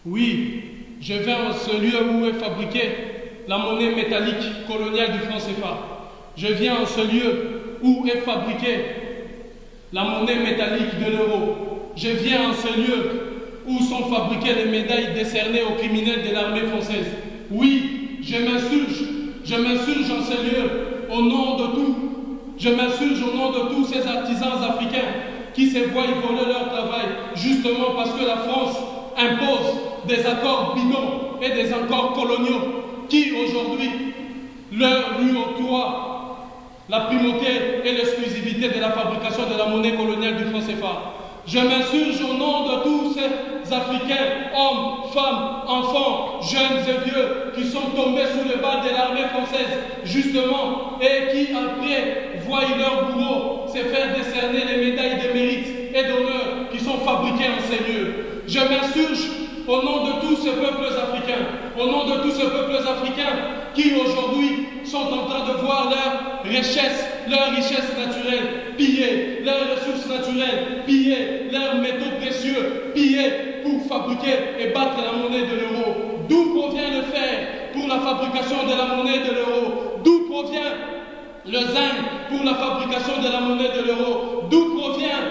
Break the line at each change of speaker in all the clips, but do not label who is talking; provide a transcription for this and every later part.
Oui, je vais en ce lieu où est fabriquée la monnaie métallique coloniale du franc CFA. Je viens en ce lieu où est fabriquée la monnaie métallique de l'euro. Je viens en ce lieu où sont fabriquées les médailles décernées aux criminels de l'armée française. Oui, je m'insurge en ce lieu au nom de tout. Je m'insurge au nom de tous ces artisans africains qui se voient voler leur travail, justement parce que la France impose des accords bidons et des accords coloniaux qui aujourd'hui lui octroient la primauté et l'exclusivité de la fabrication de la monnaie coloniale du franc CFA. Je m'insurge au nom de tous ces Africains, hommes, femmes, enfants, jeunes et vieux, qui sont tombés sous le bal de l'armée française, justement, et qui, après, voient leur bourreau se faire décerner les médailles de mérite et d'honneur qui sont fabriquées en ces lieux. Je m'insurge au nom de tous ces peuples africains, au nom de tous ces peuples africains qui, aujourd'hui, sont en train de voir leur richesse naturelle pillée, leurs ressources naturelles pillées, leurs métaux précieux pillés pour fabriquer et battre la monnaie de l'euro. D'où provient le fer pour la fabrication de la monnaie de l'euro? D'où provient le zinc pour la fabrication de la monnaie de l'euro? D'où provient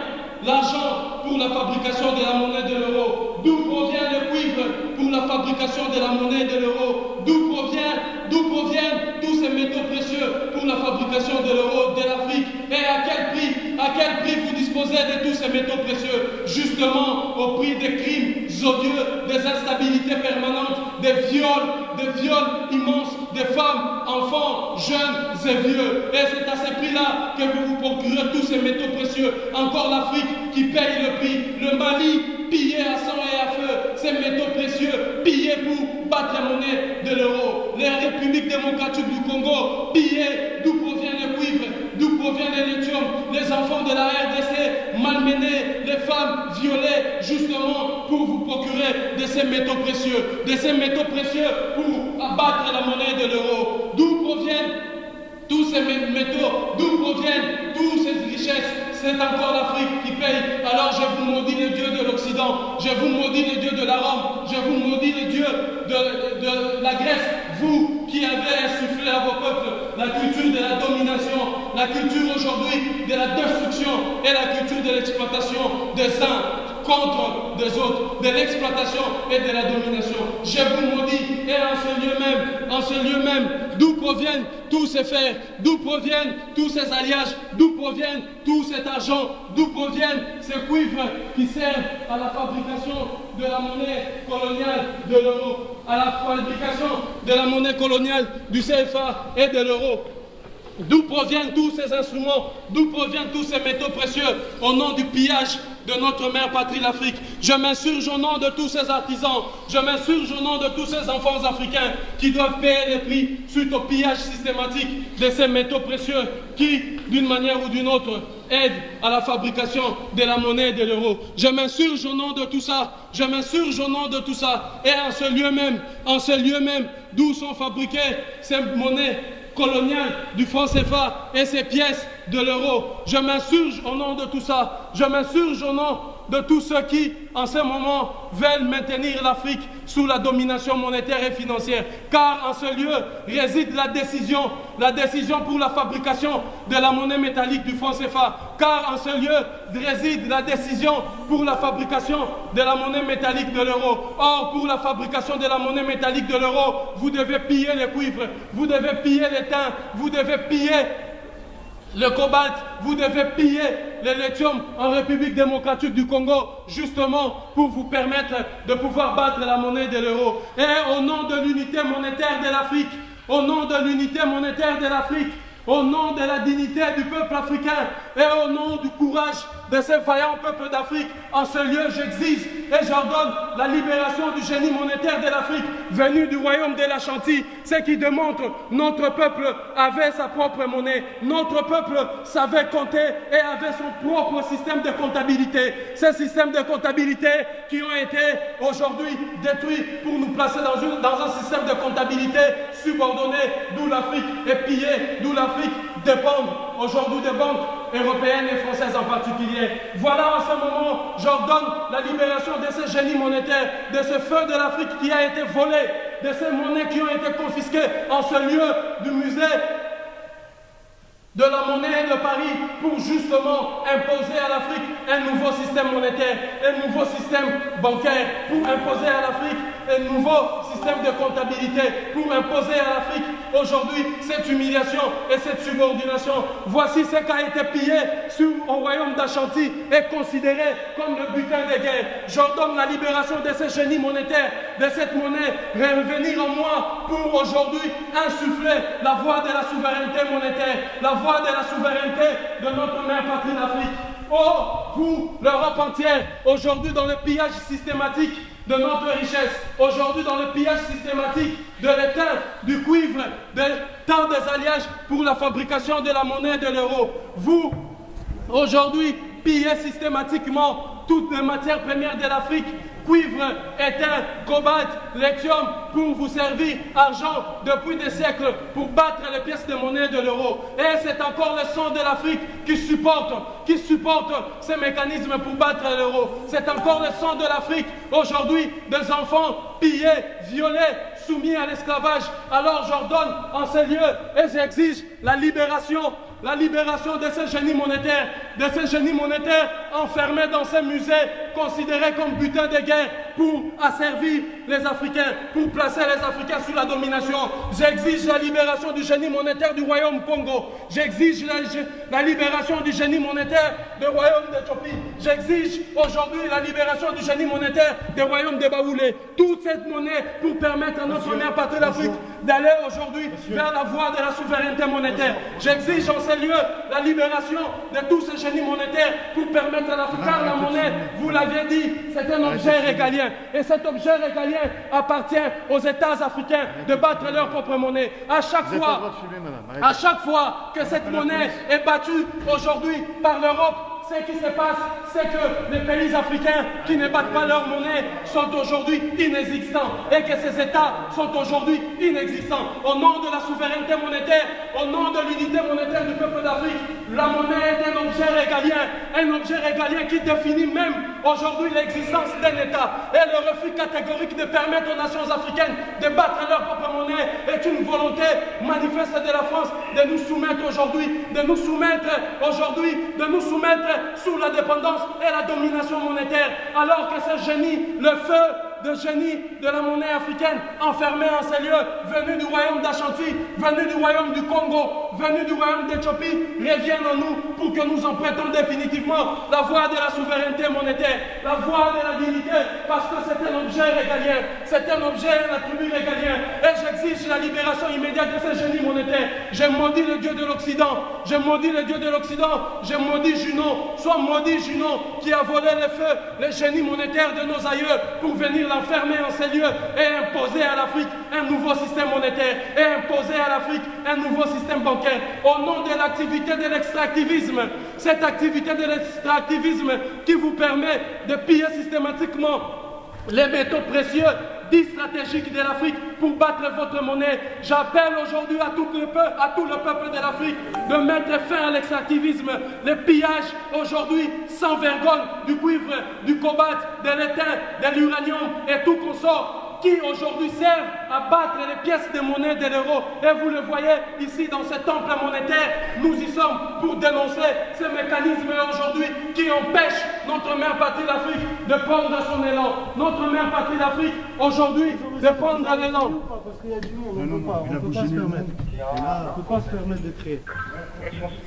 l'argent pour la fabrication de la monnaie de l'euro? D'où provient le cuivre pour la fabrication de la monnaie de l'euro? D'où proviennent tous ces métaux précieux pour la fabrication de l'euro de l'Afrique? Et à quel prix vous disposez de tous ces métaux précieux? Justement au prix des crimes odieux, des instabilités permanentes, des viols immenses des femmes, enfants, jeunes et vieux. Et c'est à ces prix-là que vous vous procurez tous ces métaux précieux. Encore l'Afrique qui paye le prix. Le Mali pillé à sang et à feu. Ces métaux précieux pillés pour battre la monnaie de l'euro. Les républiques démocratiques du Congo pillées. D'où provient le cuivre? D'où provient le lithium? Les enfants de la RDC malmenés, les femmes violées, justement pour vous procurer de ces métaux précieux. De ces métaux précieux pour abattre la monnaie de l'euro. D'où proviennent tous ces métaux? D'où proviennent toutes ces richesses? C'est encore l'Afrique qui paye. Alors je vous maudis les dieux de l'Occident, je vous maudis les dieux de la Rome, je vous maudis les dieux de la Grèce, vous qui avez insufflé à vos peuples la culture de la domination, la culture aujourd'hui de la destruction et la culture de l'exploitation des uns contre des autres, de l'exploitation et de la domination. Je vous maudis, et en ce lieu même, d'où proviennent tous ces fers, d'où proviennent tous ces alliages, d'où proviennent tout cet argent, d'où proviennent ces cuivres qui servent à la fabrication de la monnaie coloniale de l'euro, à la fabrication de la monnaie coloniale du CFA et de l'euro. D'où proviennent tous ces instruments, d'où proviennent tous ces métaux précieux au nom du pillage de notre mère patrie l'Afrique. Je m'insurge au nom de tous ces artisans, je m'insurge au nom de tous ces enfants africains qui doivent payer les prix suite au pillage systématique de ces métaux précieux qui, d'une manière ou d'une autre, aident à la fabrication de la monnaie et de l'euro. Je m'insurge au nom de tout ça, je m'insurge au nom de tout ça. Et en ce lieu même d'où sont fabriquées ces monnaies coloniale du franc CFA et ses pièces de l'euro. Je m'insurge au nom de tout ça. Je m'insurge au nom de tous ceux qui, en ce moment, veulent maintenir l'Afrique sous la domination monétaire et financière. Car en ce lieu réside la décision pour la fabrication de la monnaie métallique du franc CFA. Car en ce lieu réside la décision pour la fabrication de la monnaie métallique de l'euro. Or, pour la fabrication de la monnaie métallique de l'euro, vous devez piller les cuivres, vous devez piller les thym, vous devez piller le cobalt, vous devez piller le lithium en République démocratique du Congo, justement pour vous permettre de pouvoir battre la monnaie de l'euro. Et au nom de l'unité monétaire de l'Afrique, au nom de l'unité monétaire de l'Afrique, au nom de la dignité du peuple africain et au nom du courage de ces vaillants peuples d'Afrique, en ce lieu j'exige et j'ordonne la libération du génie monétaire de l'Afrique venu du royaume de l'Ashanti, ce qui démontre notre peuple avait sa propre monnaie, notre peuple savait compter et avait son propre système de comptabilité. Ces systèmes de comptabilité qui ont été aujourd'hui détruits pour nous placer dans un système de comptabilité subordonné, d'où l'Afrique est pillée, d'où l'Afrique dépend aujourd'hui des banques européenne et française en particulier. Voilà en ce moment, j'ordonne la libération de ce génie monétaire, de ce feu de l'Afrique qui a été volé, de ces monnaies qui ont été confisquées en ce lieu du musée de la monnaie de Paris pour justement imposer à l'Afrique un nouveau système monétaire, un nouveau système bancaire, pour imposer à l'Afrique un nouveau système de comptabilité, pour imposer à l'Afrique aujourd'hui cette humiliation et cette subordination. Voici ce qui a été pillé au royaume d'Ashanti et considéré comme le butin des guerres. J'ordonne la libération de ce génie monétaire, de cette monnaie, revenir en moi pour aujourd'hui insuffler la voie de la souveraineté monétaire, la voie de la souveraineté de notre mère patrie d'Afrique. Oh, vous, l'Europe entière, aujourd'hui dans le pillage systématique de notre richesse, aujourd'hui dans le pillage systématique de l'étain, du cuivre, de tant des alliages pour la fabrication de la monnaie de l'euro. Vous, aujourd'hui, pillez systématiquement toutes les matières premières de l'Afrique, cuivre, étain, cobalt, lithium, pour vous servir argent depuis des siècles, pour battre les pièces de monnaie de l'euro. Et c'est encore le sang de l'Afrique qui supporte ces mécanismes pour battre l'euro. C'est encore le sang de l'Afrique, aujourd'hui, des enfants pillés, violés, soumis à l'esclavage. Alors j'ordonne en ces lieux et j'exige la libération de ce génie monétaire, enfermé dans ces musées, considérés comme butin de guerre pour asservir les Africains, pour placer les Africains sous la domination. J'exige la libération du génie monétaire du royaume Congo. J'exige la libération du génie monétaire du royaume d'Éthiopie. J'exige aujourd'hui la libération du génie monétaire du royaume de Baoulé. Toute cette monnaie pour permettre à notre mère patrie d'Afrique d'aller aujourd'hui vers la voie de la souveraineté monétaire. J'exige en ces lieux la libération de tous ces génies monétaires pour permettre à l'Afrique, car la monnaie, vous l'aviez dit, c'est un objet régalien. Et cet objet régalien appartient aux États africains de battre leur propre monnaie. À chaque fois que cette monnaie est battue aujourd'hui par l'Europe, ce qui se passe, c'est que les pays africains qui ne battent pas leur monnaie sont aujourd'hui inexistants et que ces États sont aujourd'hui inexistants. Au nom de la souveraineté monétaire, au nom de l'unité monétaire du peuple d'Afrique, la monnaie est un objet régalien qui définit même aujourd'hui l'existence d'un État. Et le refus catégorique de permettre aux nations africaines de battre leur propre monnaie est une volonté manifeste de la France de nous soumettre sous la dépendance et la domination monétaire, alors que ce génie, le feu de génie de la monnaie africaine, enfermé en ces lieux, venu du royaume d'Ashanti, venu du royaume du Congo, venu du royaume d'Éthiopie, revienne en nous pour que nous empruntions définitivement la voie de la souveraineté monétaire, la voie de la dignité, parce que c'est un objet régalien, c'est un objet, un attribut régalien, et j'exige la libération immédiate de ce génie monétaire. Je maudis le Dieu de l'Occident, je maudis Junon, soit maudit Junon qui a volé le feu, le génie monétaire de nos aïeux pour venir l'enfermer en ces lieux et imposer à l'Afrique un nouveau système monétaire et imposer à l'Afrique un nouveau système bancaire au nom de l'activité de l'extractivisme. Cette activité de l'extractivisme qui vous permet de piller systématiquement les métaux précieux dits stratégiques de l'Afrique pour battre votre monnaie. J'appelle aujourd'hui à tout le peuple de l'Afrique de mettre fin à l'extractivisme, le pillage aujourd'hui sans vergogne du cuivre, du cobalt, de l'étain, de l'uranium et tout consort qui aujourd'hui servent à battre les pièces de monnaie de l'euro. Et vous le voyez ici dans ce temple monétaire, nous y sommes pour dénoncer ces mécanismes aujourd'hui qui empêchent notre mère patrie d'Afrique de prendre son élan. Notre mère patrie d'Afrique aujourd'hui de prendre l'élan.
Parce qu'il y a du monde, on ne peut pas se permettre. On ne peut pas se permettre de créer.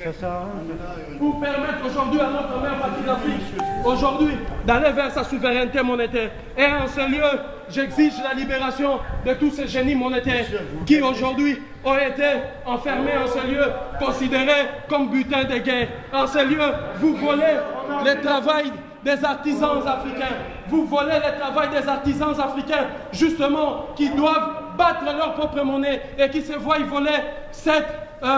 Ça sert à rien.
Pour permettre aujourd'hui à notre mère patrie d'Afrique aujourd'hui d'aller vers sa souveraineté monétaire. Et en ce lieu, j'exige la libération de tous ces génies monétaires qui aujourd'hui ont été enfermés en ce lieu, considérés comme butin de guerre. En ce lieu, vous volez le travail des artisans africains. Vous volez le travail des artisans africains, justement, qui doivent battre leur propre monnaie et qui se voient voler cette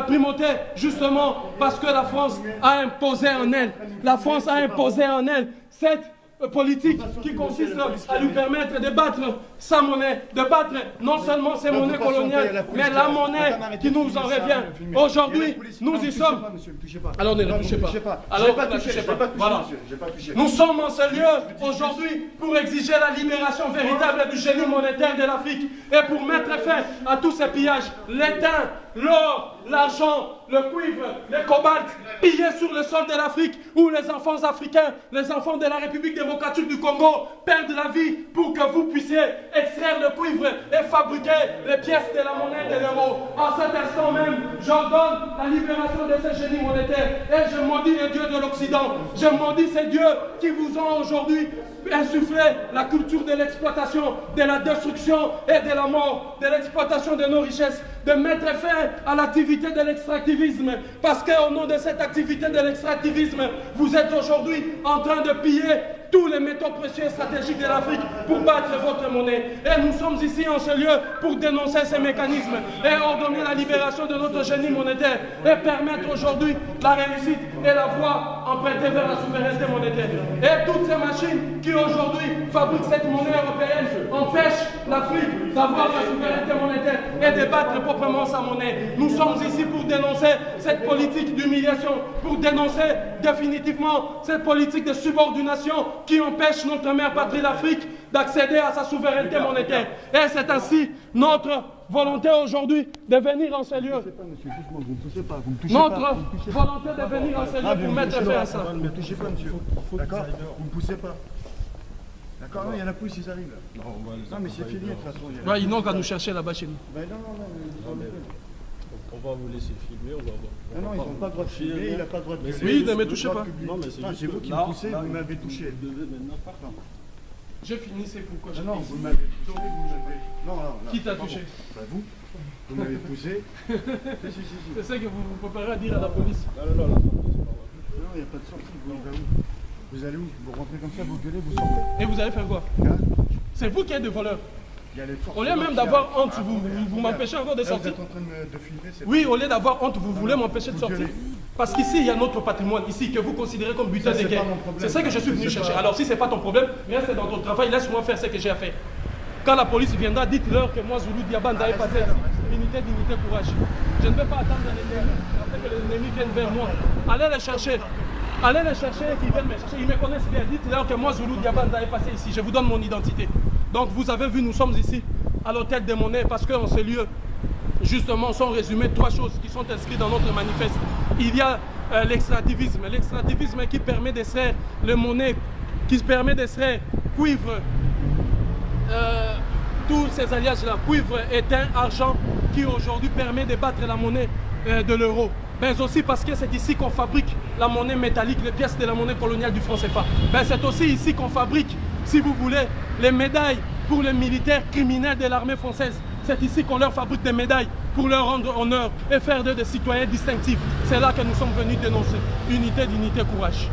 primauté, justement, parce que la France a imposé en elle. La France a imposé en elle cette politique qui consiste à lui permettre de battre sa monnaie, de battre non seulement ses monnaies coloniales, mais la monnaie qui nous en revient. Aujourd'hui, nous y sommes. Alors ne le touchez pas. Alors ne le touchez pas. Voilà. Nous sommes en ce lieu aujourd'hui pour exiger la libération véritable du génie monétaire de l'Afrique et pour mettre fin à tous ces pillages, l'étain, l'or, l'argent, le cuivre, le cobalt, pillés sur le sol de l'Afrique, où les enfants africains, les enfants de la République démocratique du Congo perdent la vie pour que vous puissiez extraire le cuivre et fabriquer les pièces de la monnaie de l'euro. En cet instant même, j'ordonne la libération de ces génies monétaires et je maudis les dieux de l'Occident. Je maudis ces dieux qui vous ont aujourd'hui insufflé la culture de l'exploitation, de la destruction et de la mort, de l'exploitation de nos richesses, de mettre fin à l'activité de l'extractivisme, parce qu'au nom de cette activité de l'extractivisme, vous êtes aujourd'hui en train de piller tous les métaux précieux et stratégiques de l'Afrique pour battre votre monnaie. Et nous sommes ici en ce lieu pour dénoncer ces mécanismes et ordonner la libération de notre génie monétaire et permettre aujourd'hui la réussite et la voie empruntée vers la souveraineté monétaire. Et toutes ces machines qui aujourd'hui fabriquent cette monnaie européenne empêchent l'Afrique d'avoir sa souveraineté monétaire et de battre proprement sa monnaie. Nous sommes ici pour dénoncer cette politique d'humiliation, pour dénoncer définitivement cette politique de subordination qui empêche notre mère patrie l'Afrique d'accéder à sa souveraineté monétaire. Et c'est ainsi notre volonté aujourd'hui de venir en ce lieu. Notre volonté de venir en ce lieu pour mettre fin à ça.
Ne me touchez pas, monsieur. D'accord? Vous ne me poussez pas. D'accord? Non, il y a la police, ils arrivent là. Non, mais c'est fini de toute façon.
Ouais, ils n'ont qu'à nous chercher là-bas chez nous.
Ben non.
On va vous laisser filmer, on va voir.
Non, ils n'ont pas le droit de filmer, il n'a pas le droit de filmer.
Oui, ne me touchez pas.
Non, mais
c'est vous qui me poussez, vous m'avez touché.
Je finissais pourquoi je
Non, vous m'avez touché, Non.
Qui t'a touché?
Vous m'avez poussé.
C'est ça que vous préparez à dire à la police.
Non,
il n'y a pas de sortie. Vous allez où? Vous rentrez comme ça, vous gueulez, vous sortez.
Et vous allez faire quoi? C'est vous qui êtes des voleurs. Au lieu même
forces
d'avoir honte, vous m'empêchez encore de sortir.
Vous êtes en train de filmer,
oui, au lieu d'avoir honte, vous voulez m'empêcher de sortir. Parce qu'ici, il y a notre patrimoine, ici, que vous considérez comme butin de guerre. C'est ça que je suis venu chercher. Alors si ce n'est pas ton problème, reste dans ton travail, laisse-moi faire ce que j'ai à faire. Quand la police viendra, dites-leur que moi, Zulu Diabanda, est passé ici. Unité, dignité, courage. Je ne vais pas attendre l'ennemi, après que l'ennemi vienne vers moi. Allez les chercher. Allez les chercher, qu'ils viennent me chercher. Ils me connaissent bien. Dites-leur que moi, Zulu Diabanda, est passé ici. Je vous donne mon identité. Donc vous avez vu, nous sommes ici à l'hôtel des monnaies parce qu'en ce lieu, justement, sont résumées 3 choses qui sont inscrites dans notre manifeste. Il y a l'extractivisme qui permet d'extraire les monnaies, qui permet d'extraire cuivre, tous ces alliages-là, cuivre, étain, argent, qui aujourd'hui permet de battre la monnaie de l'euro. Mais aussi parce que c'est ici qu'on fabrique la monnaie métallique, les pièces de la monnaie coloniale du franc CFA. C'est aussi ici qu'on fabrique, si vous voulez, les médailles pour les militaires criminels de l'armée française. C'est ici qu'on leur fabrique des médailles pour leur rendre honneur et faire d'eux des citoyens distinctifs. C'est là que nous sommes venus dénoncer. Unité, dignité, courage.